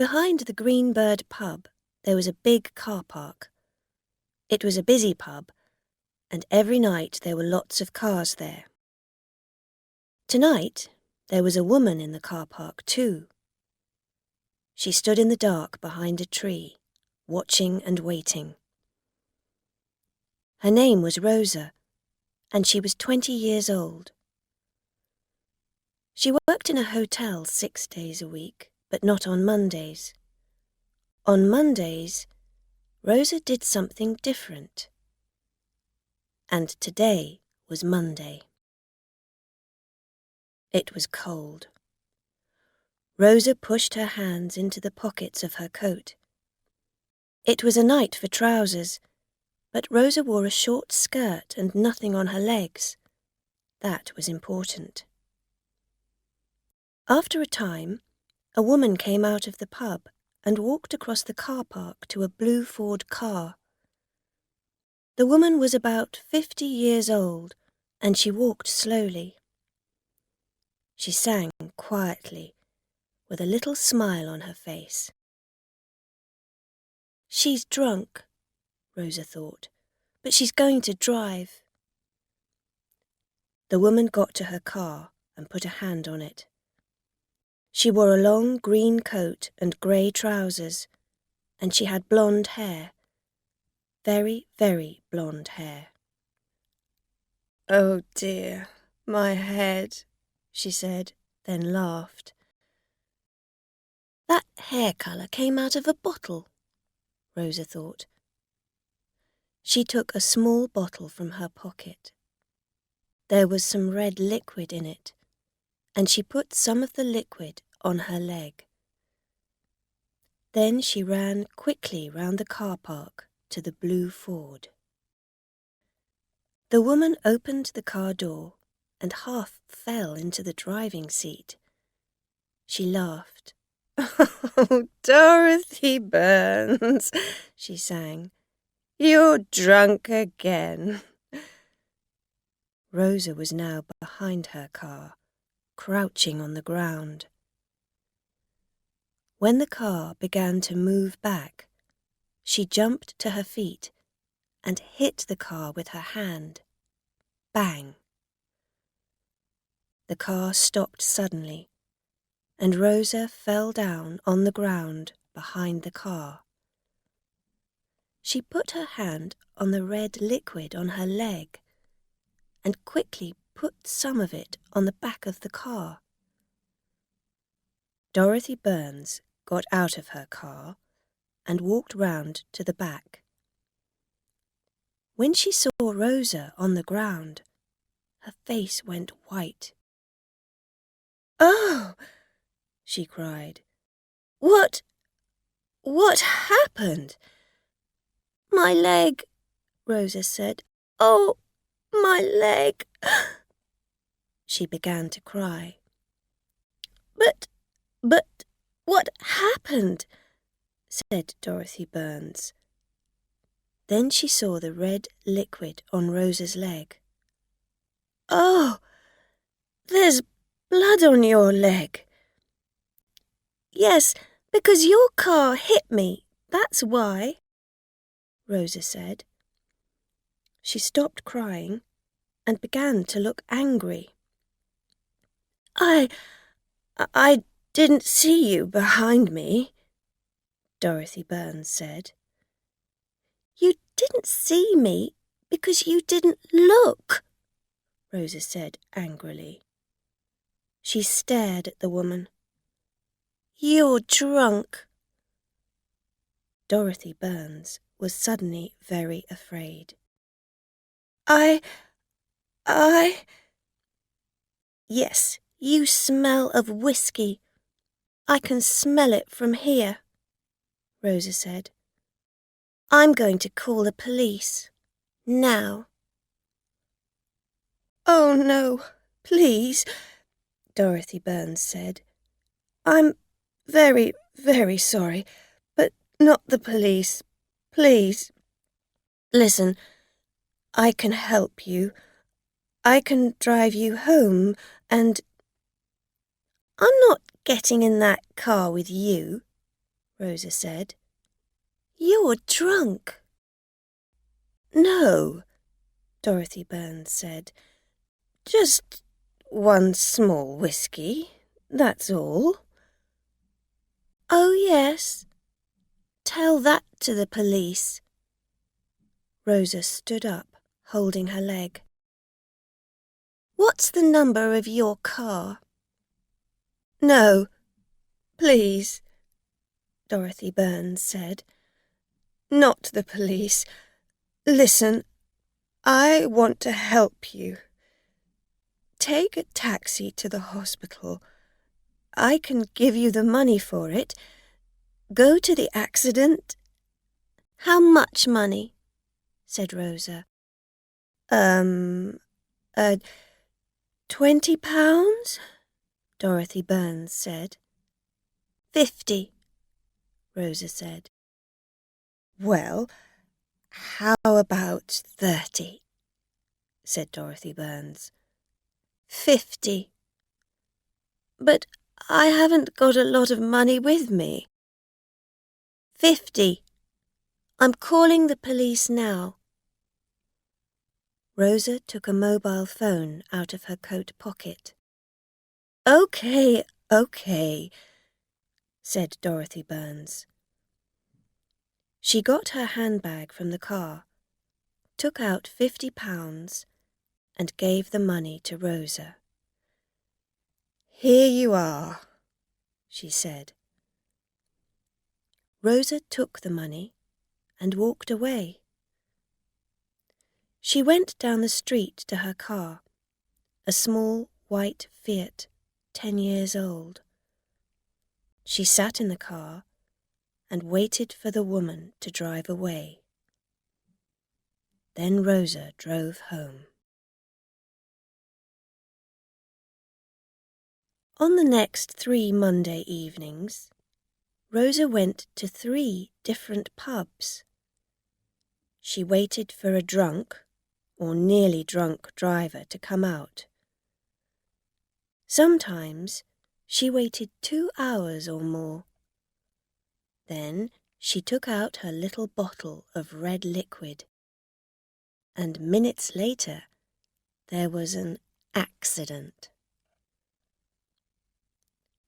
Behind the Greenbird pub, there was a big car park. It was a busy pub, and every night there were lots of cars there. Tonight, there was a woman in the car park too. She stood in the dark behind a tree, watching and waiting. Her name was Rosa, and she was 20 years old. She worked in a hotel 6 days a week, but not on Mondays. On Mondays, Rosa did something different. And today was Monday. It was cold. Rosa pushed her hands into the pockets of her coat. It was a night for trousers, but Rosa wore a short skirt and nothing on her legs. That was important. After a time, a woman came out of the pub and walked across the car park to a blue Ford car. The woman was about 50 years old, and she walked slowly. She sang quietly, with a little smile on her face. She's drunk, Rosa thought, but she's going to drive. The woman got to her car and put a hand on it. She wore a long green coat and grey trousers, and she had blonde hair. Very, very blonde hair. "Oh dear, my head," she said, then laughed. That hair colour came out of a bottle, Rosa thought. She took a small bottle from her pocket. There was some red liquid in it, and she put some of the liquid on her leg. Then she ran quickly round the car park to the blue Ford. The woman opened the car door and half fell into the driving seat. She laughed. "Oh, Dorothy Burns," she sang. "You're drunk again." Rosa was now behind her car, crouching on the ground. When the car began to move back, she jumped to her feet and hit the car with her hand. Bang! The car stopped suddenly, and Rosa fell down on the ground behind the car. She put her hand on the red liquid on her leg and quickly put some of it on the back of the car. Dorothy Burns got out of her car and walked round to the back. When she saw Rosa on the ground, her face went white. "Oh!" she cried. What happened?" "My leg," Rosa said. "Oh, my leg." She began to cry. But what happened?" said Dorothy Burns. Then she saw the red liquid on Rosa's leg. "Oh, there's blood on your leg." "Yes, because your car hit me, that's why," Rosa said. She stopped crying and began to look angry. I didn't see you behind me," Dorothy Burns said. "You didn't see me because you didn't look," Rosa said angrily. She stared at the woman. "You're drunk." Dorothy Burns was suddenly very afraid. I... Yes, you smell of whiskey. I can smell it from here," Rosa said. "I'm going to call the police. Now." "Oh, no, please," Dorothy Burns said. "I'm very, very sorry, but not the police. Please. Listen, I can help you. I can drive you home, and I'm not getting in that car with you," Rosa said. "You're drunk." "No," Dorothy Burns said. "Just one small whiskey, that's all." "Oh, yes. Tell that to the police." Rosa stood up, holding her leg. "What's the number of your car?" "No, please," Dorothy Burns said. "Not the police. Listen, I want to help you. Take a taxi to the hospital. I can give you the money for it. Go to the accident." "How much money?" said Rosa. "£20?" Dorothy Burns said. "50," Rosa said. "Well, how about 30? said Dorothy Burns. 50. "But I haven't got a lot of money with me." 50. I'm calling the police now." Rosa took a mobile phone out of her coat pocket. "Okay, said Dorothy Burns. She got her handbag from the car, took out £50 and gave the money to Rosa. "Here you are," she said. Rosa took the money and walked away. She went down the street to her car, a small white Fiat, 10 years old. She sat in the car and waited for the woman to drive away. Then Rosa drove home. On the next 3 Monday evenings, Rosa went to 3 different pubs. She waited for a drunk or nearly drunk driver to come out. Sometimes she waited 2 hours or more. Then she took out her little bottle of red liquid, and minutes later there was an accident.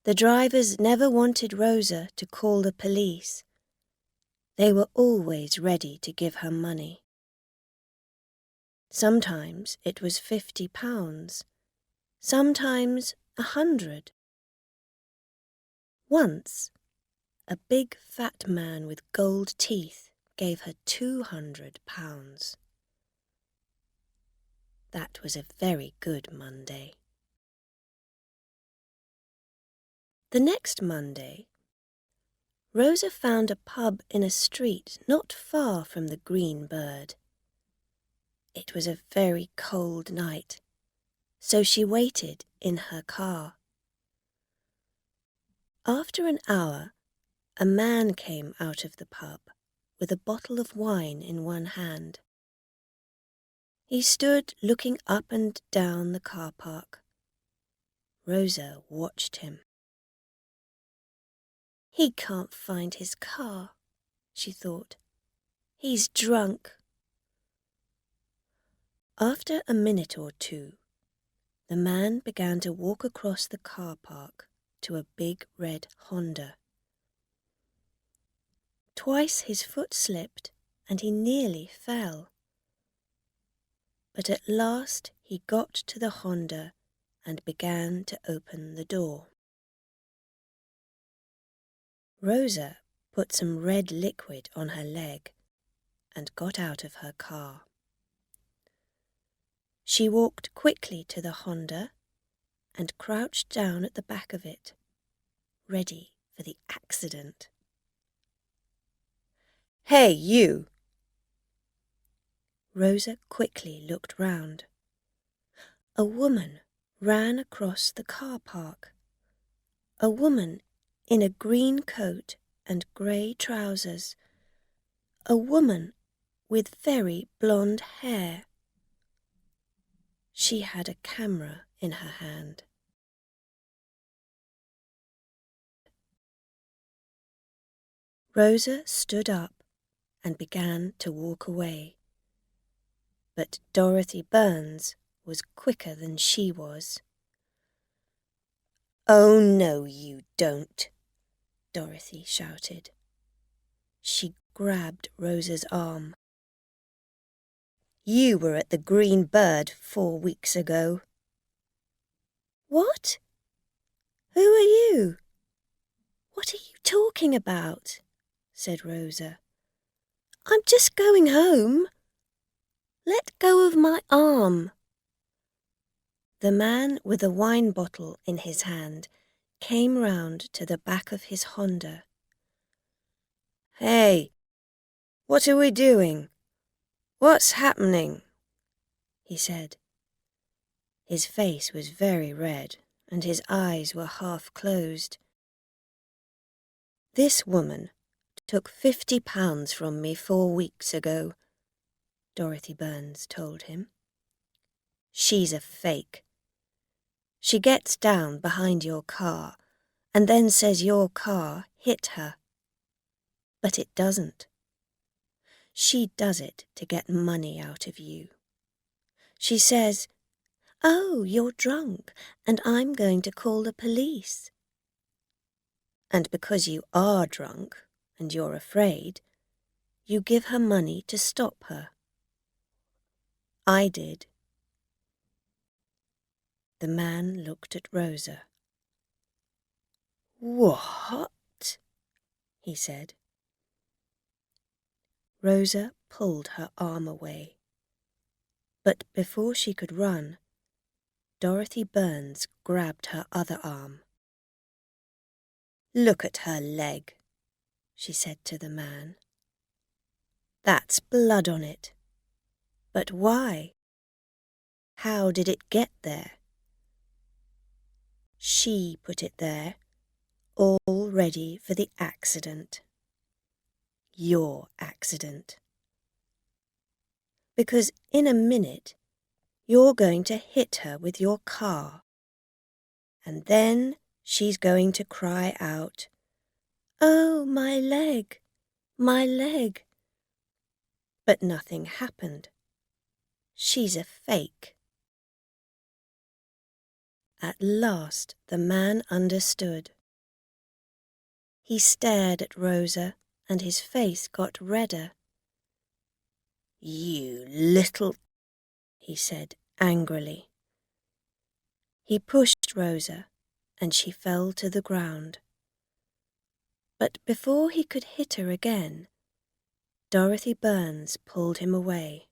The drivers never wanted Rosa to call the police. They were always ready to give her money. Sometimes it was £50, sometimes 100. Once, a big fat man with gold teeth gave her £200. That was a very good Monday. The next Monday, Rosa found a pub in a street not far from the Green Bird. It was a very cold night, so she waited in her car. After an hour, a man came out of the pub with a bottle of wine in one hand. He stood looking up and down the car park. Rosa watched him. "He can't find his car," she thought. "He's drunk." After a minute or two, the man began to walk across the car park to a big red Honda. Twice his foot slipped and he nearly fell. But at last he got to the Honda and began to open the door. Rosa put some red liquid on her leg and got out of her car. She walked quickly to the Honda and crouched down at the back of it, ready for the accident. "Hey, you!" Rosa quickly looked round. A woman ran across the car park. A woman in a green coat and grey trousers. A woman with very blonde hair. She had a camera in her hand. Rosa stood up and began to walk away. But Dorothy Burns was quicker than she was. "Oh, no, you don't," Dorothy shouted. She grabbed Rosa's arm. "You were at the Green Bird 4 weeks ago." "What? Who are you? What are you talking about?" said Rosa. "I'm just going home. Let go of my arm." The man with a wine bottle in his hand came round to the back of his Honda. "Hey, what are we doing? What's happening?" he said. His face was very red and his eyes were half closed. "This woman took £50 from me 4 weeks ago," Dorothy Burns told him. "She's a fake. She gets down behind your car and then says your car hit her. But it doesn't. She does it to get money out of you. She says, 'Oh, you're drunk and I'm going to call the police.' And because you are drunk and you're afraid, you give her money to stop her. I did." The man looked at Rosa. "What?" he said. Rosa pulled her arm away. But before she could run, Dorothy Burns grabbed her other arm. "Look at her leg," she said to the man. "That's blood on it. But why? How did it get there?" "She put it there, all ready for the accident. Your accident. Because in a minute you're going to hit her with your car. And then she's going to cry out, 'Oh, my leg, my leg.' But nothing happened. She's a fake." At last the man understood. He stared at Rosa and his face got redder. "You little," he said angrily. He pushed Rosa and she fell to the ground. But before he could hit her again, Dorothy Burns pulled him away.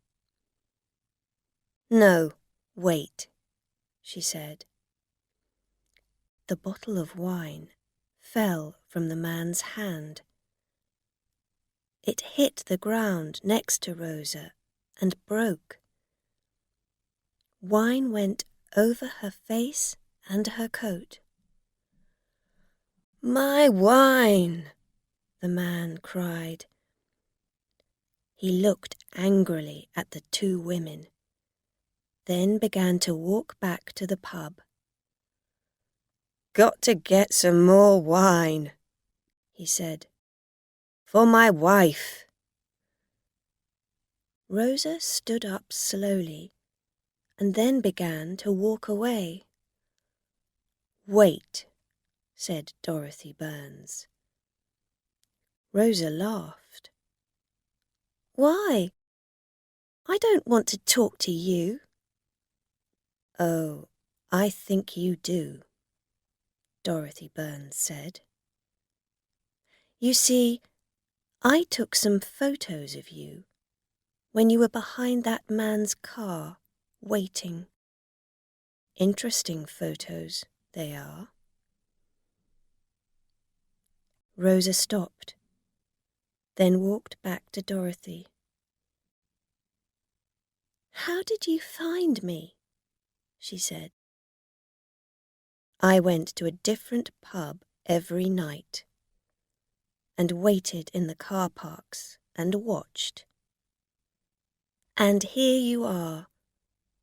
"No, wait," she said. The bottle of wine fell from the man's hand. It hit the ground next to Rosa and broke. Wine went over her face and her coat. "My wine!" the man cried. He looked angrily at the 2 women, then began to walk back to the pub. "Got to get some more wine," he said. "For my wife." Rosa stood up slowly and then began to walk away. "Wait," said Dorothy Burns. Rosa laughed. "Why? I don't want to talk to you." "Oh, I think you do," Dorothy Burns said. "You see, I took some photos of you when you were behind that man's car, waiting. Interesting photos they are." Rosa stopped, then walked back to Dorothy. "How did you find me?" she said. "I went to a different pub every night and waited in the car parks and watched. And here you are,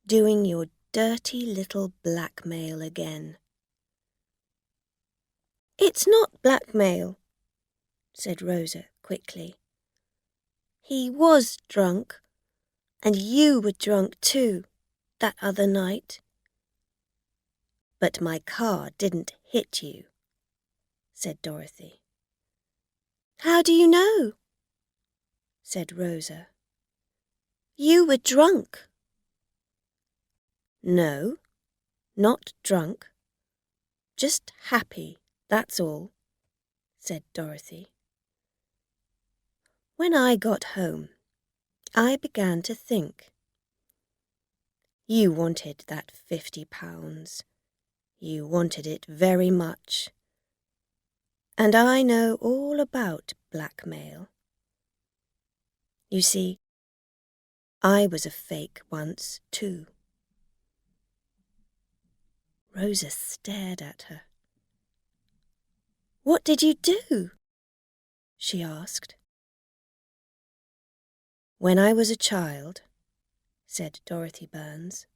doing your dirty little blackmail again." "It's not blackmail," said Rosa quickly. "He was drunk, and you were drunk too, that other night." "But my car didn't hit you," said Dorothy. "How do you know?" said Rosa. "You were drunk." "No, not drunk. Just happy, that's all," said Dorothy. "When I got home, I began to think. You wanted that £50. You wanted it very much. And I know all about blackmail. You see, I was a fake once, too." Rosa stared at her. "What did you do?" she asked. "When I was a child," said Dorothy Burns,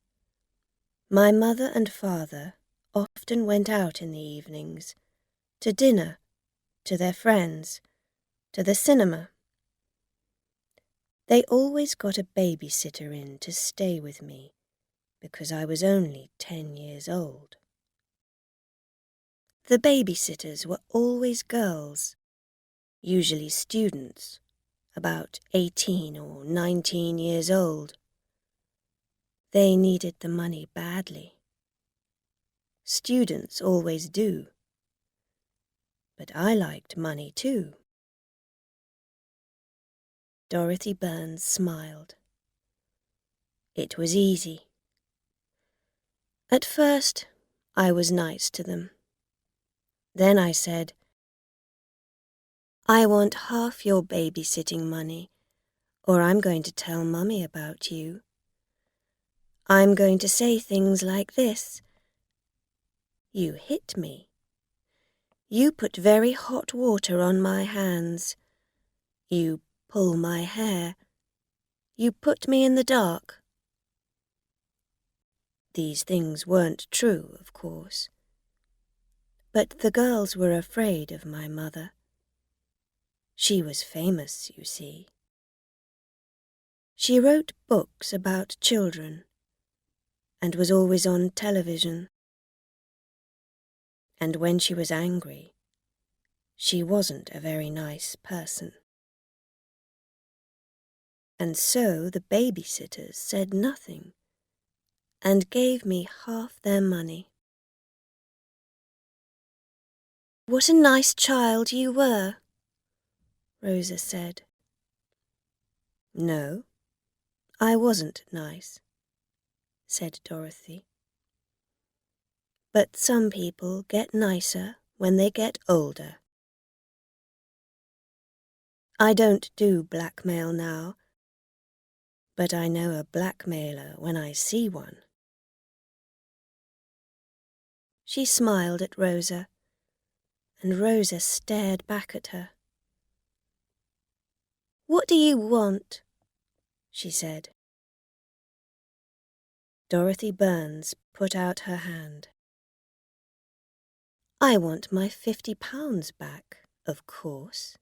"my mother and father often went out in the evenings, to dinner, to their friends, to the cinema. They always got a babysitter in to stay with me, because I was only 10 years old. The babysitters were always girls, usually students, about 18 or 19 years old. They needed the money badly. Students always do. But I liked money too." Dorothy Burns smiled. "It was easy. At first, I was nice to them. Then I said, 'I want half your babysitting money, or I'm going to tell Mummy about you. I'm going to say things like this: "You hit me. You put very hot water on my hands. You pull my hair. You put me in the dark." These things weren't true, of course. But the girls were afraid of my mother. She was famous, you see. She wrote books about children and was always on television. And when she was angry, she wasn't a very nice person. And so the babysitters said nothing and gave me half their money. "What a nice child you were," Rosa said. "No, I wasn't nice," said Dorothy. "But some people get nicer when they get older. I don't do blackmail now, but I know a blackmailer when I see one." She smiled at Rosa, and Rosa stared back at her. "What do you want?" she said. Dorothy Burns put out her hand. "I want my £50 back, of course."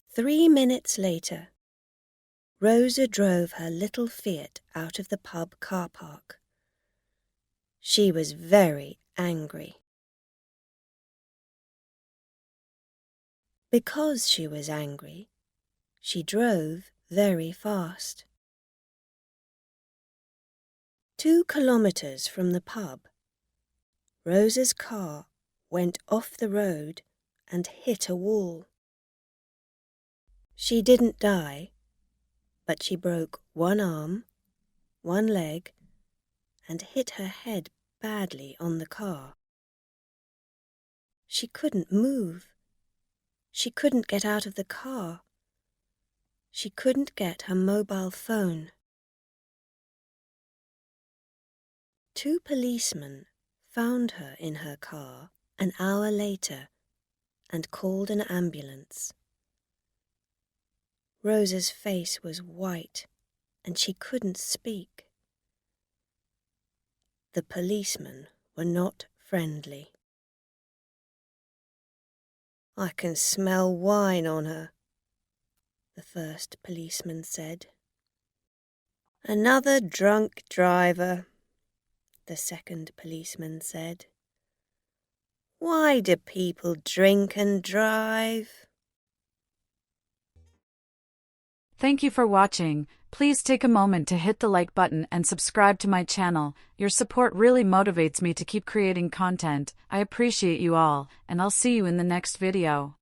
3 minutes later, Rosa drove her little Fiat out of the pub car park. She was very angry. Because she was angry, she drove very fast. 2 kilometers from the pub, Rosa's car went off the road and hit a wall. She didn't die, but she broke one arm, one leg, and hit her head badly on the car. She couldn't move. She couldn't get out of the car. She couldn't get her mobile phone. 2 policemen found her in her car an hour later and called an ambulance. Rosa's face was white and she couldn't speak. The policemen were not friendly. I can smell wine on her, the first policeman said. Another drunk driver, the second policeman said. Why do people drink and drive? Thank you for watching. Please take a moment to hit the like button and subscribe to my channel. Your support really motivates me to keep creating content. I appreciate you all, and I'll see you in the next video.